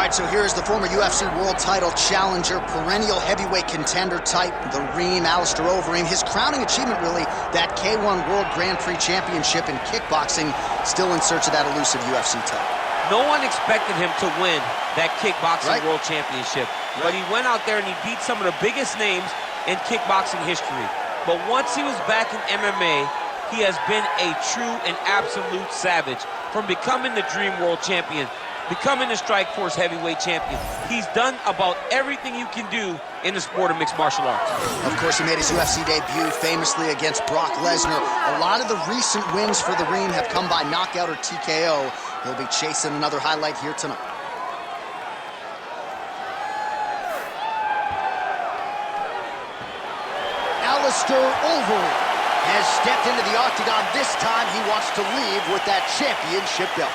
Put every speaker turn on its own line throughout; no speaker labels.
right, so here's the former UFC world title challenger, perennial heavyweight contender type, the Reem, Alistair Overeem. His crowning achievement, really, that K1 World Grand Prix Championship in kickboxing, still in search of that elusive UFC title.
No one expected him to win that kickboxing world championship, but he went out there and he beat some of the biggest names in kickboxing history. But once he was back in MMA, he has been a true and absolute savage. From becoming the Dream World Champion, becoming the Strikeforce Heavyweight Champion, he's done about everything you can do in the sport of mixed martial arts.
Of course, he made his UFC debut famously against Brock Lesnar. A lot of the recent wins for the Reem have come by knockout or TKO. He'll be chasing another highlight here tonight. Alistair Overeem has stepped into the octagon. This time he wants to leave with that championship belt.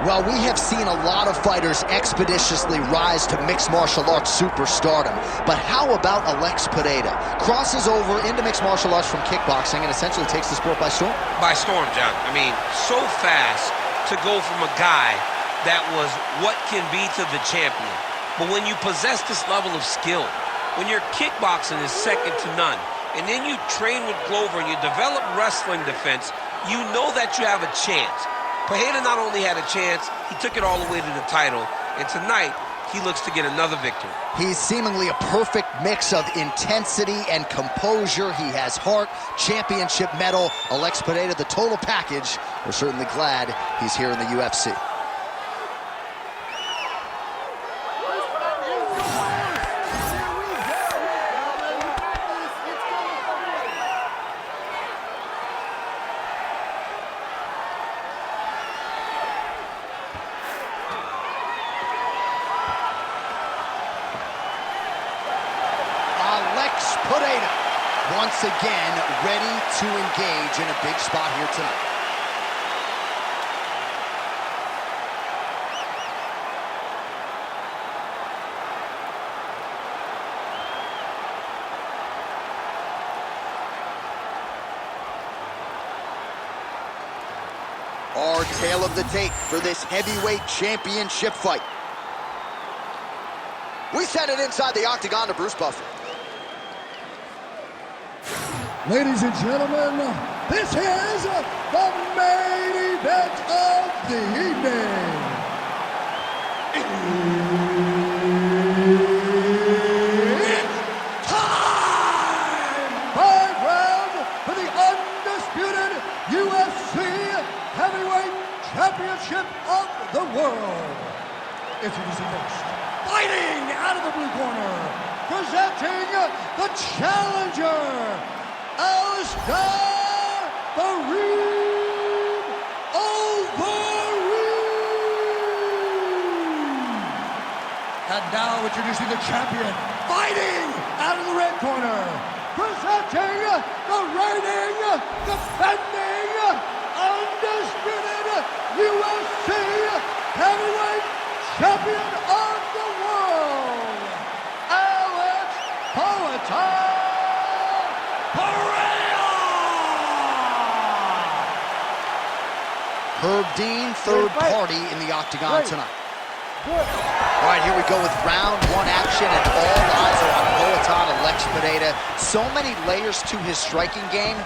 Well, we have seen a lot of fighters expeditiously rise to mixed martial arts superstardom. But how about Alex Pereira? Crosses over into mixed martial arts from kickboxing and essentially takes the sport by storm?
By storm, John. I mean, so fast to go from a guy that was what can be to the champion. But when you possess this level of skill, when your kickboxing is second to none, and then you train with Glover and you develop wrestling defense, you know that you have a chance. Pereira not only had a chance, he took it all the way to the title, and tonight, he looks to get another victory.
He's seemingly a perfect mix of intensity and composure. He has heart, championship medal, Alex Pereira, the total package. We're certainly glad he's here in the UFC. Pereira, once again, ready to engage in a big spot here tonight. Our tale of the tape for this heavyweight championship fight. We send it inside the octagon to Bruce Buffer.
Ladies and gentlemen, this is the main event of the evening. It's time! 5 rounds for the undisputed UFC Heavyweight Championship of the world. Introducing first, fighting out of the blue corner, presenting the challenger, Alistair Overeem. And now introducing the champion, fighting out of the red corner, presenting the reigning, defending, undisputed UFC heavyweight champion of the world, Alistair
Herb Dean, third party in the octagon tonight. All right, here we go with round 1 action, and all eyes are on Poatan Alex Pereira. So many layers to his striking game,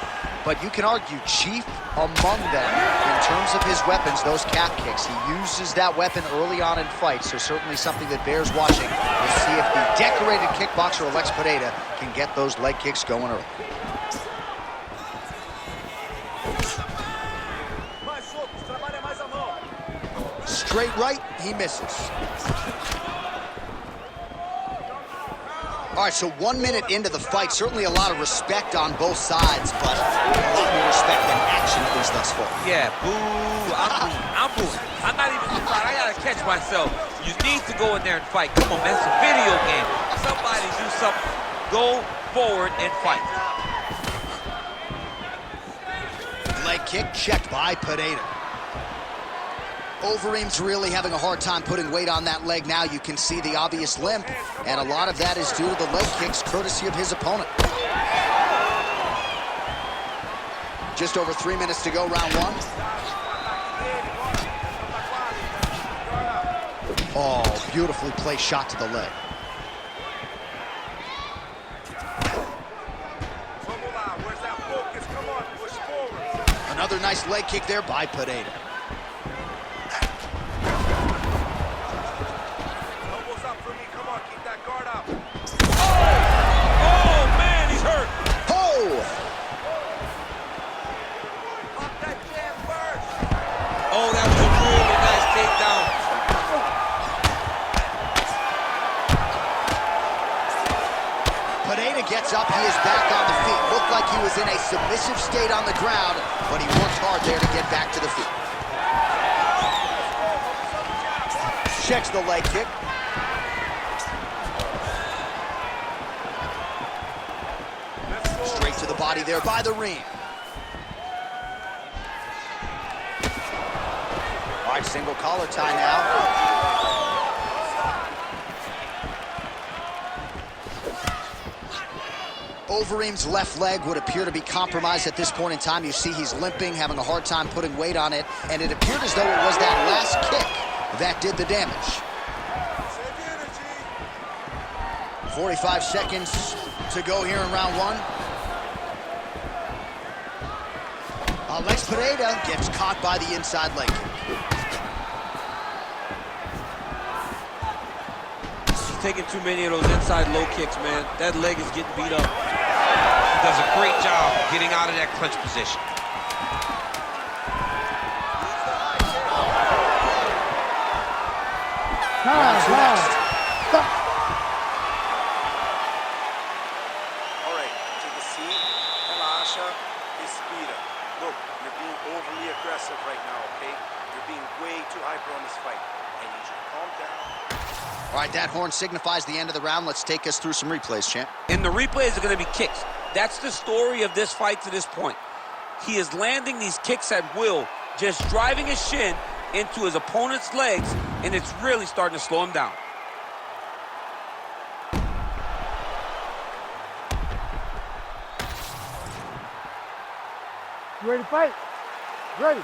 but you can argue chief among them in terms of his weapons, those calf kicks. He uses that weapon early on in fights, so certainly something that bears watching. We'll see if the decorated kickboxer Alex Pereira can get those leg kicks going early. Straight right, he misses. All right, so 1 minute into the fight, certainly a lot of respect on both sides, but a lot more respect than action, at least thus far.
Yeah, boo, I'm booing. I'm not even surprised. I gotta catch myself. You need to go in there and fight. Come on, man, it's a video game. Somebody do something. Go forward and fight.
Leg kick checked by Pereira. Overeem's really having a hard time putting weight on that leg now. You can see the obvious limp, and a lot of that is due to the leg kicks, courtesy of his opponent. Just over 3 minutes to go, round one. Oh, beautifully placed shot to the leg. Another nice leg kick there by Pereira.
Elbows up for me, come on, keep that guard up.
Oh, man, he's hurt.
Oh!
Pop that jab first.
Oh, that was a really nice takedown.
Pereira gets up, he is back on the feet. Looked like he was in a submissive state on the ground, but he worked hard there to get back to the feet. Checks the leg kick. Straight to the body there by the ring. All right, single collar tie now. Overeem's left leg would appear to be compromised at this point in time. You see he's limping, having a hard time putting weight on it, and it appeared as though it was that last kick that did the damage. 45 seconds to go here in round one. Alex Pereira gets caught by the inside leg kick.
He's taking too many of those inside low kicks, man. That leg is getting beat up. He does a great job getting out of that clinch position.
All right, take a seat. Relaxa. Respira. Look, you're being overly aggressive right now, okay? You're being way too hyper on this fight. I need you to calm down.
All right, that horn signifies the end of the round. Let's take us through some replays, champ.
And the replays are going to be kicks. That's the story of this fight to this point. He is landing these kicks at will, just driving his shin into his opponent's legs, and it's really starting to slow him down.
You ready to fight? Ready.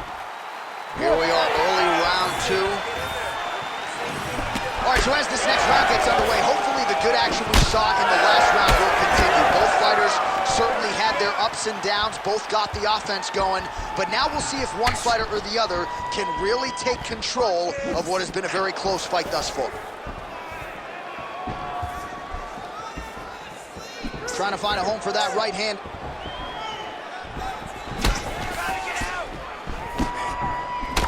Here we are, early round two. All right, so as this next round gets underway, hopefully the good action we saw in the last round will continue. Both fighters certainly had their ups and downs, both got the offense going, but now we'll see if one fighter or the other can really take control of what has been a very close fight thus far. Trying to find a home for that right hand.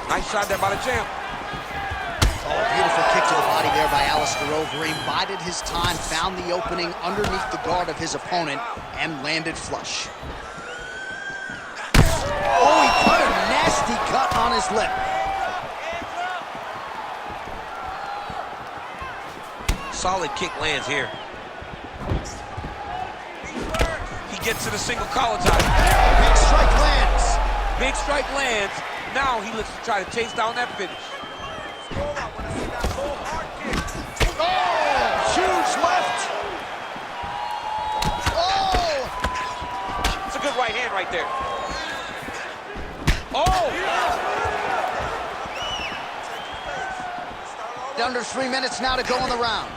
Nice shot there by the champ.
Oh, beautiful kick to the body there by Alistair Overeem. Bided his time, found the opening underneath the guard of his opponent, and landed flush. Oh, he cut a nasty cut on his lip.
Solid kick lands here. He gets to the single collar tie.
Big strike lands.
Big strike lands. Now he looks to try to chase down that finish.
Oh, huge left. Oh!
It's a good right hand right there. Oh!
Under 3 minutes now to go in the round.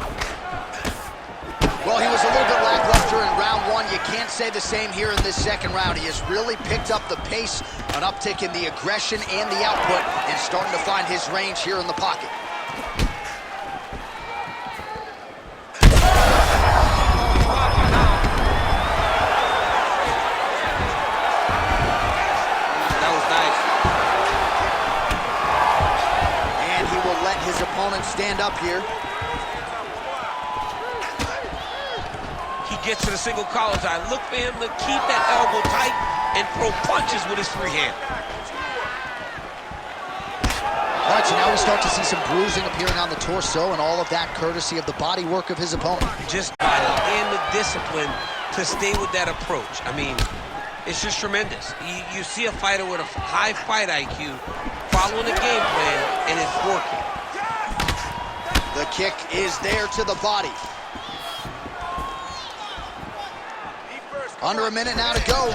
Well, he was a little bit lackluster in round one. You can't say the same here in this second round. He has really picked up the pace, an uptick in the aggression and the output, and starting to find his range here in the pocket.
That was nice.
And he will let his opponent stand up here.
Gets to the single collar tie. Look for him to keep that elbow tight and throw punches with his free hand.
All right, so now we start to see some bruising appearing on the torso, and all of that courtesy of the body work of his opponent.
Just body and the discipline to stay with that approach. I mean, it's just tremendous. You see a fighter with a high fight IQ following the game plan, and it's working.
The kick is there to the body. Under a minute now to go.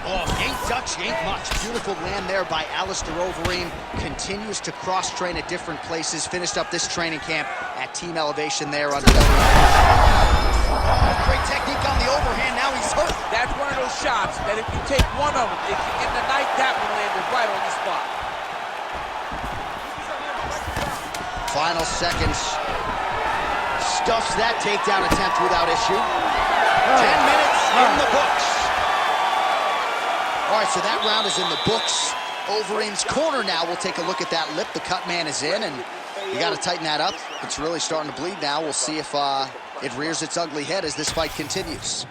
Oh, ain't Dutch, ain't much. Beautiful land there by Alistair Overeem. Continues to cross-train at different places. Finished up this training camp at Team Elevation there under great technique on the overhand. Now he's hurt.
That's one of those shots that if you take one of them, if you get the night, that one landed right on the spot.
Final seconds. Stuffs that takedown attempt without issue. 10 minutes in the books. All right, so that round is in the books. Overeem's corner now. We'll take a look at that lip. The cut man is in, and you got to tighten that up. It's really starting to bleed now. We'll see if it rears its ugly head as this fight continues.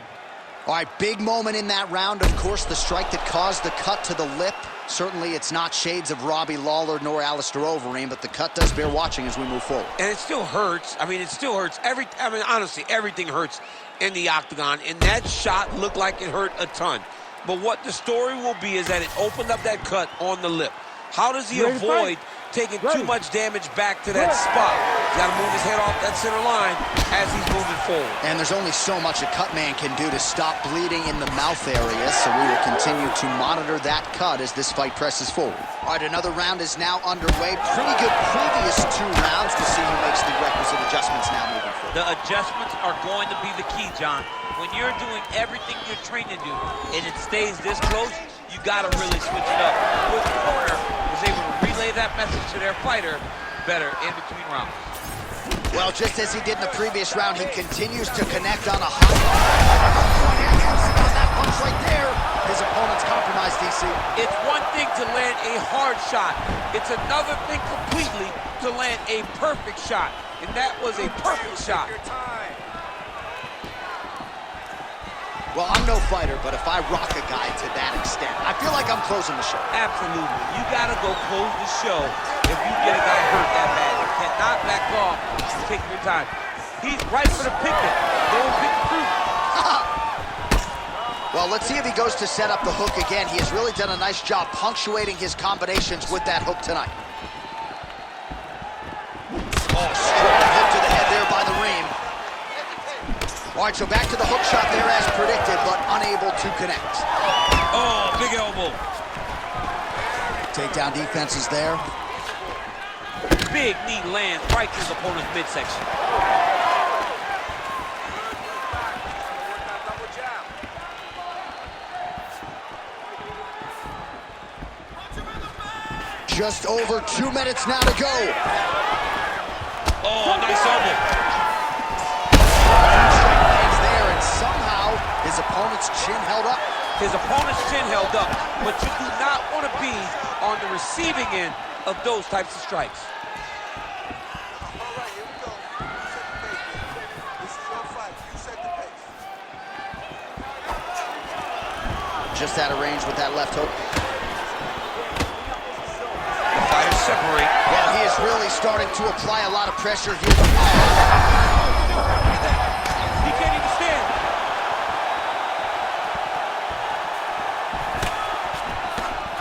All right, big moment in that round, of course, the strike that caused the cut to the lip. Certainly, it's not shades of Robbie Lawler nor Alistair Overeem, but the cut does bear watching as we move forward.
And it still hurts. I mean, it still hurts. Honestly, everything hurts in the octagon, and that shot looked like it hurt a ton. But what the story will be is that it opened up that cut on the lip. How does he avoid taking too much damage back to that spot? He's got to move his head off that center line as he's moving forward.
And there's only so much a cut man can do to stop bleeding in the mouth area, so we will continue to monitor that cut as this fight presses forward. All right, another round is now underway. Pretty good previous 2 rounds to see who makes the requisite adjustments now moving forward.
The adjustments are going to be the key, John. When you're doing everything you're trained to do and it stays this close, you got to really switch it up. With the corner was able to relay that message to their fighter better in between rounds.
Well, just as he did in the previous round, he continues to connect on a hot that punch right there. His opponent's compromised, DC.
It's one thing to land a hard shot. It's another thing completely to land a perfect shot. And that was a perfect shot.
Well, I'm no fighter, but if I rock a guy to that extent, I feel like I'm closing the show.
Absolutely. You got to go close the show if you get a guy hurt that bad. You cannot back off. Take your time. He's right for the picnic. Go and pick the fruit.
Well, let's see if he goes to set up the hook again. He has really done a nice job punctuating his combinations with that hook tonight. Oh, strong hook to the head there by the ream. All right, so back to the hook shot there as predicted, but unable to connect.
Oh, big elbow.
Takedown defense is there.
Big knee lands right to his opponent's midsection.
Just over 2 minutes now to go.
Oh, nice elbow.
Lands there, and somehow his opponent's chin held up.
His opponent's chin held up, but you do not want to be on the receiving end of those types of strikes.
All right, here we go. You set the pace. This is your fight. You set the pace.
Just out of range with that left hook.
The fighters separate.
Well, he is really starting to apply a lot of pressure here.
He can't even stand.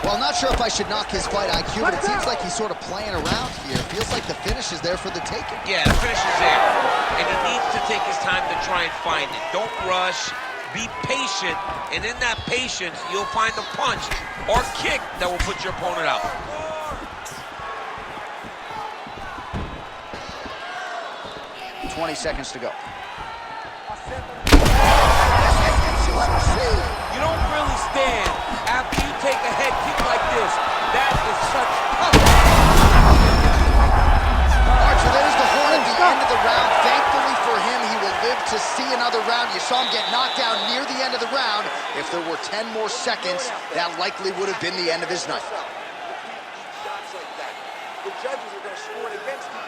Well, I'm not sure if I should knock his fight IQ, but it seems like he's sort of playing around here. It feels like the finish is there for the taking.
Yeah, the finish is there. And he needs to take his time to try and find it. Don't rush. Be patient. And in that patience, you'll find the punch or kick that will put your opponent out.
– 20 seconds to go.
You don't really stand after you take a head kick like this. That is such tough.
All right, so there's the horn at the end of the round. Thankfully for him, he will live to see another round. You saw him get knocked down near the end of the round. If there were 10 more seconds, that likely would have been the end of his night.
The judges are going to score it against him.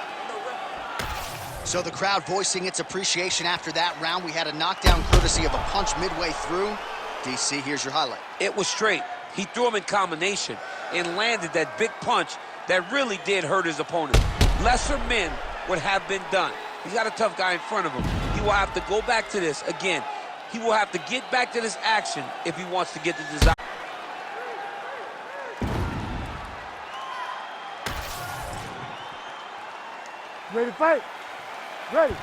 So the crowd voicing its appreciation after that round. We had a knockdown courtesy of a punch midway through. DC, here's your highlight.
It was straight. He threw him in combination and landed that big punch that really did hurt his opponent. Lesser men would have been done. He's got a tough guy in front of him. He will have to go back to this. Again, He will have to get back to this action if he wants to get the desired.
Ready to fight? Ready.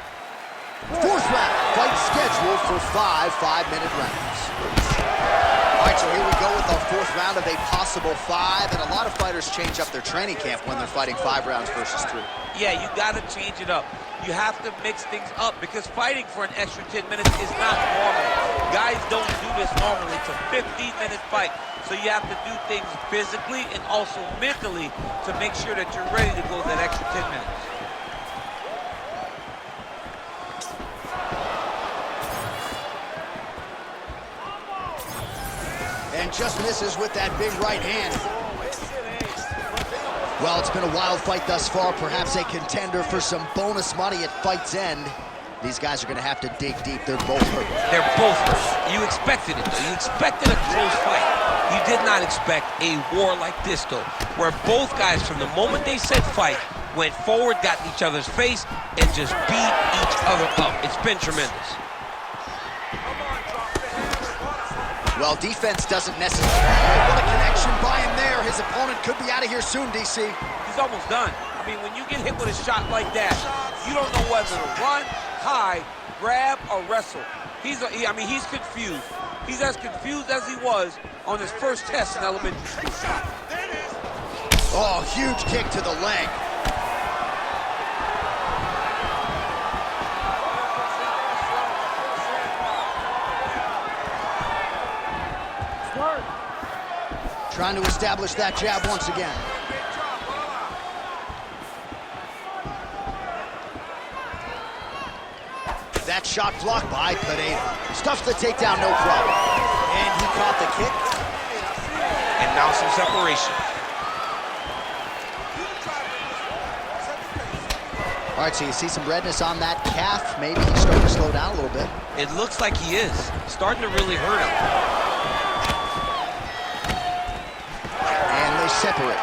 Fourth round, fight scheduled for 5 5-minute rounds. All right, so here we go with our fourth round of a possible 5, and a lot of fighters change up their training camp when they're fighting 5 rounds versus 3.
Yeah, you got to change it up. You have to mix things up because fighting for an extra 10 minutes is not normal. Guys don't do this normally. It's a 15-minute fight. So you have to do things physically and also mentally to make sure that you're ready to go that extra 10 minutes.
And just misses with that big right hand. Well, it's been a wild fight thus far, perhaps a contender for some bonus money at fight's end. These guys are going to have to dig deep. They're both hurt.
They're both hurt. You expected it, though. You expected a close fight. You did not expect a war like this, though, where both guys, from the moment they said fight, went forward, got in each other's face, and just beat each other up. It's been tremendous.
Well, defense doesn't necessarily. What a connection by him there. His opponent could be out of here soon, DC.
He's almost done. I mean, when you get hit with a shot like that, you don't know whether to run, hide, grab, or wrestle. He's confused. He's as confused as he was on his first test in elementary school.
Oh, huge kick to the leg. Trying to establish that jab once again. That shot blocked by Pereira. Stuffs the takedown, no problem. And he caught the kick.
And now some separation.
All right, so you see some redness on that calf. Maybe he's starting to slow down a little bit.
It looks like he is. Starting to really hurt him.
Separate.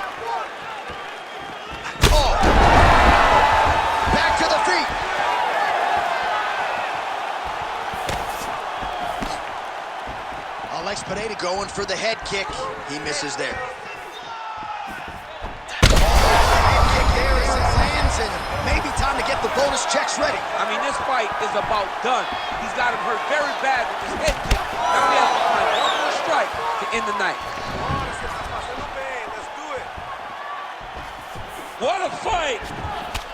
Oh! Back to the feet. Alex Pereira going for the head kick. He misses there. Head kick there as it lands, and maybe time to get the bonus checks ready.
I mean, this fight is about done. He's got him hurt very bad with this head kick. Now we have to find one more strike to end the night. What a fight!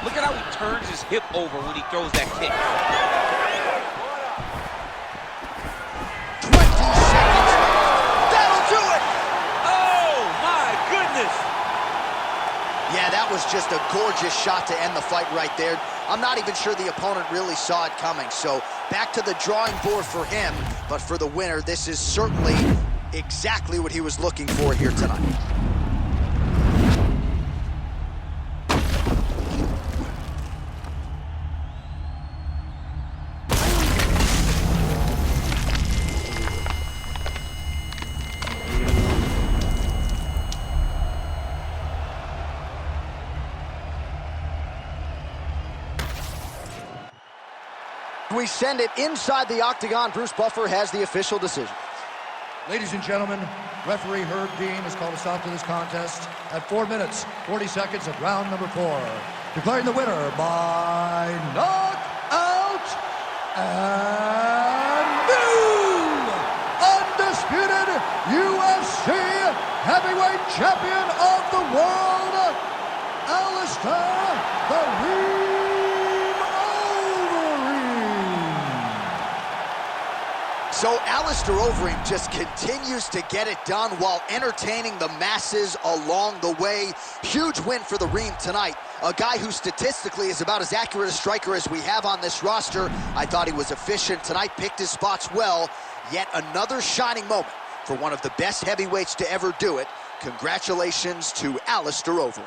Look at how he turns his hip over when he throws that kick.
20 seconds left. That'll do it!
Oh, my goodness!
Yeah, that was just a gorgeous shot to end the fight right there. I'm not even sure the opponent really saw it coming. So back to the drawing board for him. But for the winner, this is certainly exactly what he was looking for here tonight. We send it inside the octagon. Bruce Buffer has the official decision.
Ladies and gentlemen, referee Herb Dean has called a stop to this contest at 4 minutes, 40 seconds of round number 4. Declaring the winner by knockout and new undisputed UFC heavyweight champion of the world, Alistair Overeem.
So Alistair Overeem just continues to get it done while entertaining the masses along the way. Huge win for the Reem tonight. A guy who statistically is about as accurate a striker as we have on this roster. I thought he was efficient tonight, picked his spots well. Yet another shining moment for one of the best heavyweights to ever do it. Congratulations to Alistair Overeem.